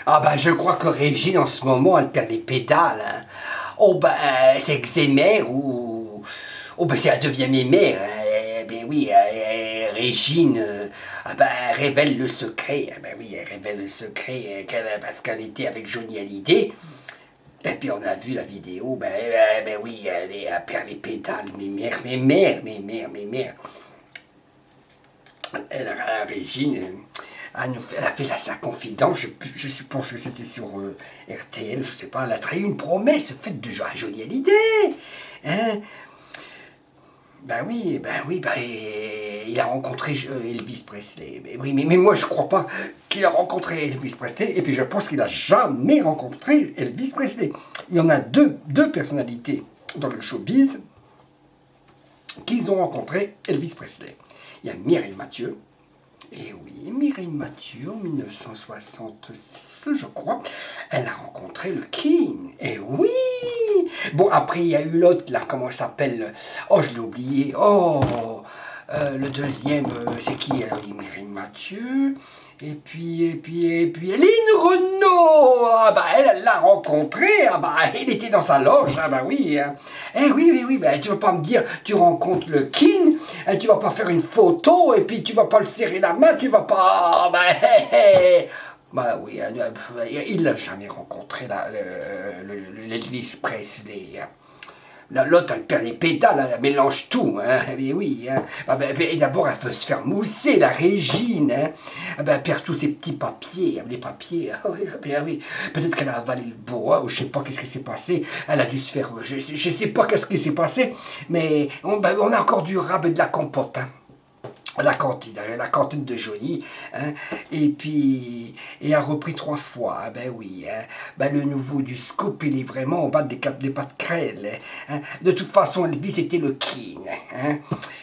Ah ben je crois que Régine en ce moment elle perd des pédales. Hein. Oh ben c'est Xémer ou... Oh ben c'est la deuxième mère. Hein. Ben oui, Régine, ah ben, elle révèle le secret. Ah ben oui, elle révèle le secret parce qu'elle était avec Johnny Hallyday. Et puis on a vu la vidéo, ben oui, elle perd les pédales, mes mères, mes mères, mes mères, mes mères. Régine, elle a fait sa confidence, je suppose que c'était sur RTL, je sais pas, elle a trahi une promesse faite de Johnny Hallyday. Hein? Il a rencontré Elvis Presley. Mais oui, mais moi je crois pas qu'il a rencontré Elvis Presley, et puis je pense qu'il a jamais rencontré Elvis Presley. Il y en a deux personnalités dans le showbiz qui ont rencontré Elvis Presley. Il y a Mireille Mathieu. Et oui, Mireille Mathieu, en 1966, je crois, elle a rencontré le King. Et oui. Bon, après, il y a eu l'autre, là, comment elle s'appelle? Oh, je l'ai oublié. Oh, le deuxième, c'est qui? Alors, il y a Mireille Mathieu. Et puis, Lynn Renaud. Ah, bah, elle l'a rencontré. Ah, bah, il était dans sa loge. Ah, bah, oui. Hein. Eh oui, bah, tu vas pas me dire, tu rencontres le King, tu vas pas faire une photo, et puis tu vas pas le serrer la main, tu vas pas... Bah, bah oui, il l'a jamais rencontré, l'Elvis Presley. L'autre, elle perd les pédales, elle mélange tout, hein. Mais oui, hein. Et d'abord, elle veut se faire mousser, la Régine, hein. Elle perd tous ses petits papiers, les papiers. Oui. Peut-être qu'elle a avalé le bois, ou je sais pas qu'est-ce qui s'est passé. Elle a dû se faire, je sais pas qu'est-ce qui s'est passé, mais on a encore du rab et de la compote, hein. La cantine de Johnny, hein, et a repris 3 fois, hein, ben oui, hein, le nouveau du scoop, il est vraiment en bas des pas de crêle, hein. De toute façon, Elvis était le king, hein,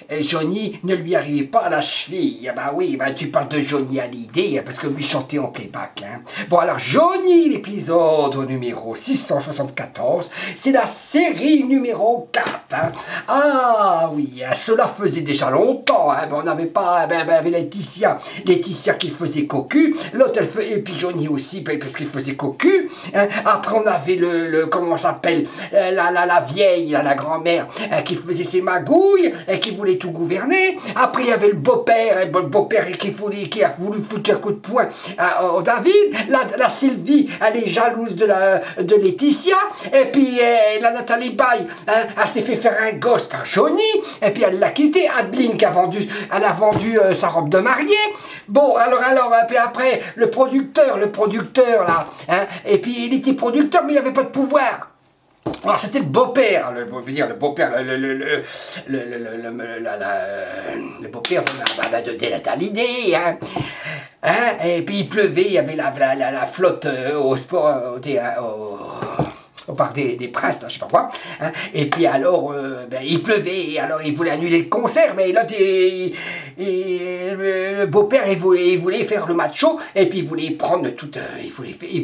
et Johnny ne lui arrivait pas à la cheville, oui, tu parles de Johnny Hallyday, parce que lui chantait en playback, hein. Bon, alors, Johnny, l'épisode numéro 674, c'est la série numéro 4, hein. Ah oui, cela faisait déjà longtemps, hein, on avait pas, avec Laetitia qui faisait cocu, l'autre, et puis Johnny aussi, parce qu'il faisait cocu, hein. Après on avait comment ça s'appelle, la vieille, la grand-mère, qui faisait ses magouilles, et qui voulait tout gouverner. Après il y avait le beau-père, qui a voulu foutre un coup de poing au David, la Sylvie, elle est jalouse de Laetitia, et puis la Nathalie Baye, hein, elle s'est fait faire un gosse par Johnny, et puis elle l'a quitté. Adeline qui a vendu sa robe de mariée. Bon, alors, puis après, le producteur là, hein, et puis il était producteur, mais il n'avait pas de pouvoir. Alors c'était le beau-père, le beau-père, le beau-père de Nathalie Hallyday, hein. Hein, et puis il pleuvait, il y avait la flotte au sport, au parc des Princes, là, je sais pas quoi, hein. Et puis alors, il pleuvait, et alors il voulait annuler le concert, mais là, le beau-père, il voulait faire le macho, et puis il voulait prendre tout, il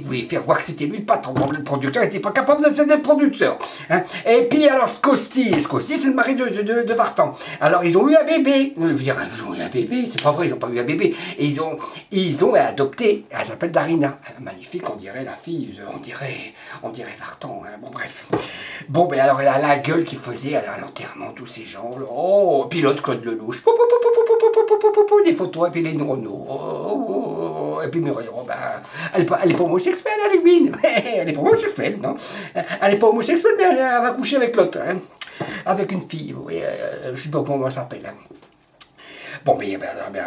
voulait faire voir que c'était lui le patron. Le producteur n'était pas capable de devenir le producteur, hein. Et puis alors, Scosti, c'est le mari de Vartan. Alors ils ont eu un bébé, ils ont eu un bébé, c'est pas vrai, ils n'ont pas eu un bébé, et ils ont adopté, elle s'appelle Darina, magnifique, on dirait la fille, on dirait Vartan. Hein, bon, bref. Bon, alors elle a la gueule qu'il faisait à l'enterrement, tous ces gens. Là. Oh, puis l'autre, Claude Lelouch. Des photos, et puis les Renaud. Et puis Muriel Robin. Elle est pas homosexuelle, elle est mine. Elle est pas homosexuelle, non. Elle est pas homosexuelle, mais elle va coucher avec l'autre. Hein, avec une fille. Oui, je sais pas comment elle s'appelle. Hein. Bon, mais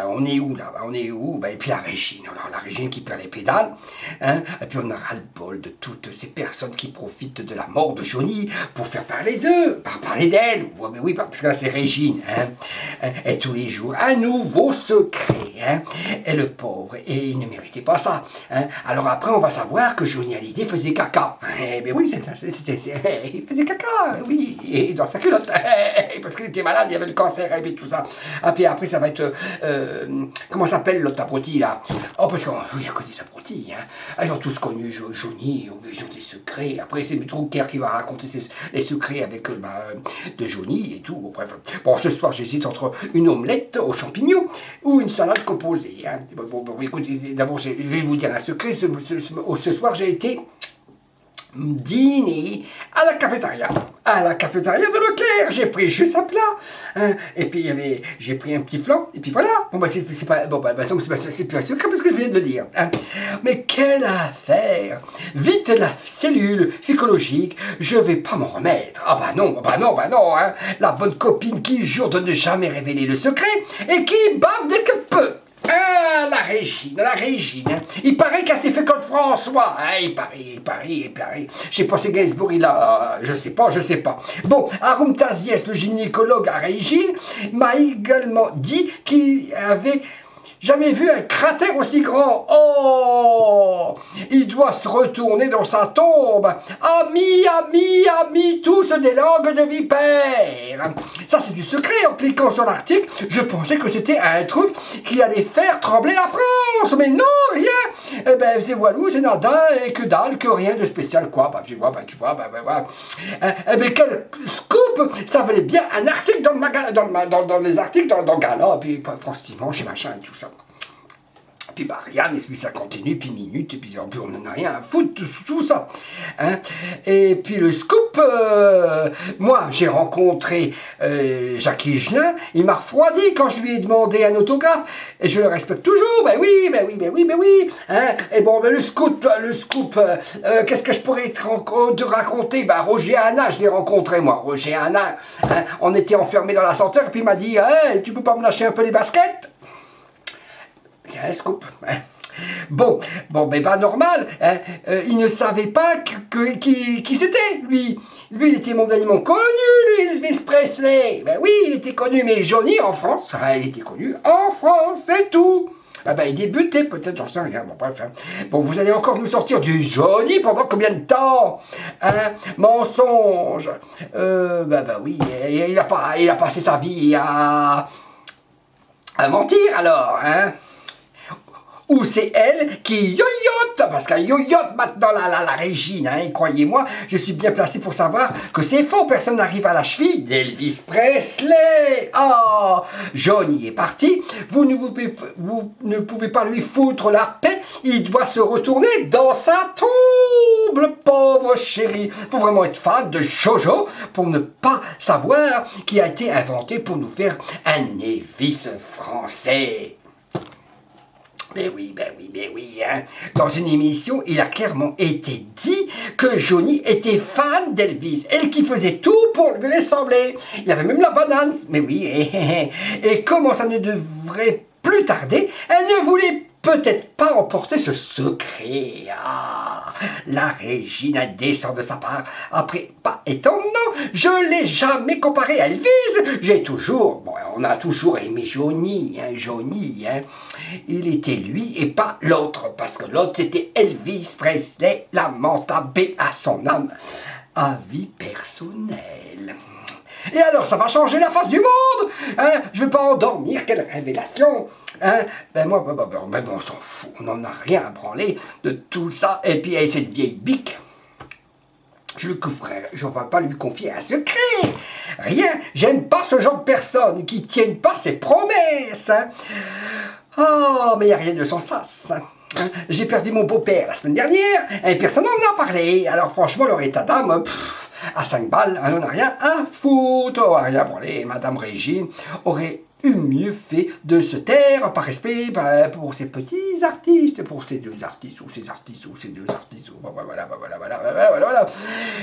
on est où là? On est où? Et puis la Régine, alors la Régine qui perd les pédales, hein. Et puis on a ras-le-bol de toutes ces personnes qui profitent de la mort de Johnny pour faire parler d'eux, parler d'elle. Ouais, mais oui, parce que là c'est Régine, hein. Et tous les jours, un nouveau secret, hein. Et le pauvre, et il ne méritait pas ça, hein. Alors après, on va savoir que Johnny Hallyday faisait caca. Eh bien oui, il faisait caca, oui, et dans sa culotte, parce qu'il était malade, il avait le cancer, et puis tout ça. Et puis après, ça va être, comment s'appelle l'autre abruti là? Oh, parce qu'il y a que des abrutis, hein. Ils ont tous connu Johnny, ils ont des secrets. Après, c'est Drucker qui va raconter les secrets avec de Johnny et tout. Bon, bref. Bon, ce soir, j'hésite entre une omelette aux champignons ou une salade composée. Hein. Bon, écoutez, d'abord, je vais vous dire un secret. Ce soir, j'ai été dîner à la cafétéria de Leclerc. J'ai pris juste un plat, hein. Et puis j'ai pris un petit flan, et puis voilà. Bon, bah, c'est pas, bon, bah, c'est plus un secret parce que je viens de le dire, hein. Mais quelle affaire! Vite la cellule psychologique, je vais pas m'en remettre. Ah bah non, hein. La bonne copine qui jure de ne jamais révéler le secret et qui bave dès qu'elle peut. Ah, la Régine, hein. Il paraît qu'elle s'est fait comme François, hein. Il paraît. Je sais pas, c'est Gainsbourg, je sais pas. Bon, Arum Taziès, le gynécologue à Régine, m'a également dit qu'il avait jamais vu un cratère aussi grand. Oh, il doit se retourner dans sa tombe. Amis, tous des langues de vipère. Ça, c'est du secret. En cliquant sur l'article, je pensais que c'était un truc qui allait faire trembler la France. Mais non, rien. Eh ben, c'est voilou, c'est nada et que dalle, que rien de spécial, quoi. Tu vois. Eh ben, quel scoop. Ça valait bien un article dans les articles dans Gala, puis franchement, chez machin et tout ça. Puis rien, et puis ça continue, puis minutes, et puis on n'en a rien à foutre, tout ça. Hein. Et puis le scoop, moi j'ai rencontré Jacques Higelin, il m'a refroidi quand je lui ai demandé un autographe, et je le respecte toujours, ben oui. Hein. Et bon, ben le scoop, qu'est-ce que je pourrais te raconter? Ben Roger Hanna, je l'ai rencontré moi, Roger Hanna. Hein. On était enfermés dans l'ascenseur, et puis il m'a dit, hey, tu peux pas me lâcher un peu les baskets? C'est un scoop. Hein. Bon, ben pas normal. Hein. Il ne savait pas qui c'était, lui. Lui, il était mondialement connu, lui, Elvis Presley. Ben oui, il était connu, mais Johnny en France, il était connu en France, c'est tout. Ah ben, il débutait peut-être, j'en sais rien. Bon, bref. Hein. Bon, vous allez encore nous sortir du Johnny pendant combien de temps? Hein? Mensonge. Oui, il a passé sa vie à mentir alors, hein? Ou c'est elle qui yoyote, parce qu'elle yoyote maintenant la Régine, hein, et croyez-moi, je suis bien placé pour savoir que c'est faux, personne n'arrive à la cheville d'Elvis Presley. Oh, Johnny est parti, vous ne pouvez pas lui foutre la paix, il doit se retourner dans sa tombe, le pauvre chéri. Faut vraiment être fan de Jojo pour ne pas savoir qui a été inventé pour nous faire un Elvis français. Ben oui, hein. Dans une émission, il a clairement été dit que Johnny était fan d'Elvis, elle qui faisait tout pour lui ressembler. Il avait même la banane, mais oui, et comment ça ne devrait plus tarder, elle ne voulait peut-être pas emporter ce secret. Ah, la Régine descend de sa part. Après, pas étonnant, je l'ai jamais comparé à Elvis. On a toujours aimé Johnny, hein. Il était lui et pas l'autre, parce que l'autre c'était Elvis Presley, lamentable à son âme. Avis personnel. Et alors, ça va changer la face du monde, hein? Je vais pas endormir, quelle révélation, hein? Ben moi, on s'en fout, on n'en a rien à branler de tout ça. Et puis, cette vieille bique, je ne vais pas lui confier un secret. Rien, j'aime pas ce genre de personnes qui tiennent pas ses promesses, hein? Oh, mais il n'y a rien de sans sas, hein? J'ai perdu mon beau-père la semaine dernière et personne n'en a parlé. Alors franchement, leur état d'âme, à 5 balles, on n'a rien à foutre. On n'a rien branlé. Madame Régine aurait eu mieux fait de se taire par respect pour ces petits artistes, pour ces deux artistes, voilà.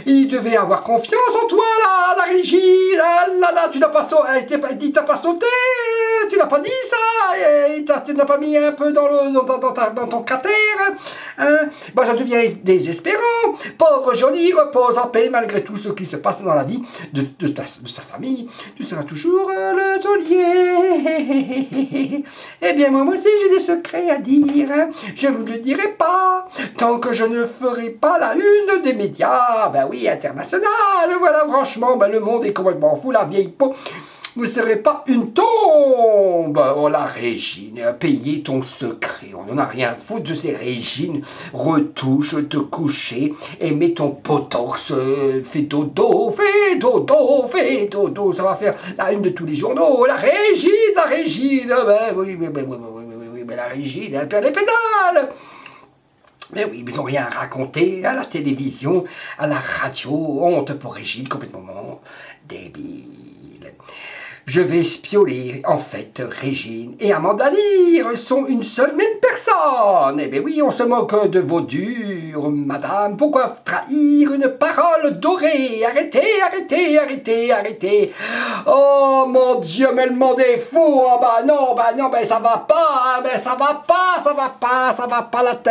Il devait avoir confiance en toi, là, la Régine. Là, tu n'as pas sauté, tu n'as pas dit ça, tu n'as pas mis un peu dans ton cratère, hein? Bah, ça devient désespérant. Pauvre Johnny, repose en paix malgré tout ce qui se passe dans la vie de sa famille. Tu seras toujours le taulier. Eh bien, moi aussi, j'ai des secrets à dire. Je ne vous le dirai pas tant que je ne ferai pas la une des médias. Ben oui, international. Voilà, franchement, le monde est complètement fou. La vieille peau ne serait pas une tombe. Oh la Régine, payer ton secret, on n'en a rien à foutre de ces Régines. Retouche, te coucher, et mets ton potox, fais dodo, fais dodo, fais dodo, ça va faire la une de tous les journaux. La Régine, ben oui, mais la Régine, elle perd les pédales. Mais oui, mais ils n'ont rien à raconter à la télévision, à la radio. Honte pour Régine, complètement débile. Je vais espionner. En fait, Régine et Amanda Lear sont une seule même personne. Eh bien oui, on se moque de vos durs, madame. Pourquoi trahir une parole dorée? Arrêtez, arrêtez, arrêtez, arrêtez. Oh mon Dieu, mais le monde est fou. Oh bah non, ben ça va pas, ben ça va pas, ça va pas la tête.